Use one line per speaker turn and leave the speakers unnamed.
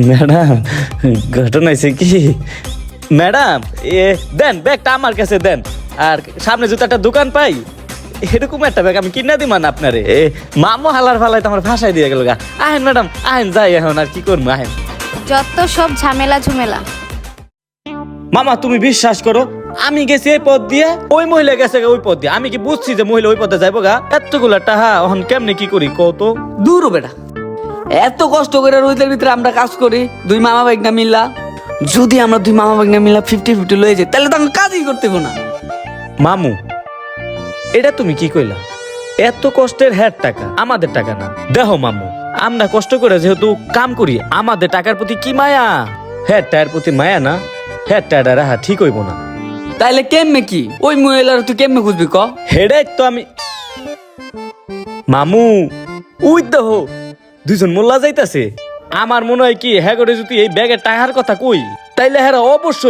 Madam, ঘটনা হয়েছে কি, ম্যাডাম দেন ব্যাগটা আমার কাছে দেন, আর সামনে যদি একটা দোকান পাই এরকম একটা ব্যাগ আমি কিনা দিমান আপনারে। মামু হালার ফালাই তো আমার ভাষায় দিয়ে গেল গা। আহেন ম্যাডাম আহেন, যাই এখন আর কি করবো, আহেন।
যত সব ঝামেলা ঝুমেলা।
মামা তুমি বিশ্বাস করো, আমি গেছি এই পথ দিয়ে, ওই মহিলা গেছে ওই পথ দিয়ে, আমি কি বুঝছি যে মহিলা ওই পথে যাইবো গা? এতগুলা টাহা এখন কেমনে কি করি কত?
দূর বেটা, এত কষ্ট করে রোদের ভিতরে আমরা কাজ করি, দুই মামা ভাই না মিল্লা। যদি আমরা দুই মামা ভাই না মিল্লা 50-50 লয়ে যাই, তাহলে তো আমরা কাজই করতে হবো না।
মামু এটা তুমি কি কইলা? এত কষ্টের হ্যার টাকা, আমাদের টাকা না। দেখো মামু, আমরা কষ্ট করে যেহেতু কাম করি, আমাদের টাকার প্রতি কি মায়া, হ্যার টাকার প্রতি মায়া না, হ্যার টাকা রাহা ঠিক হইব না।
তাইলে কেমনে কি ওই মহিলার তুই কেমনে খুঁজবি ক?
হেডাই তো আমি মামু, উই দেখো দুইজন মোল্লা যাইতাছে। আমার মনে হয় কি হ্যাঁ করে যদি এই ব্যাগের টাকার কথা কই, তাইলে হ্যাঁ অবশ্যই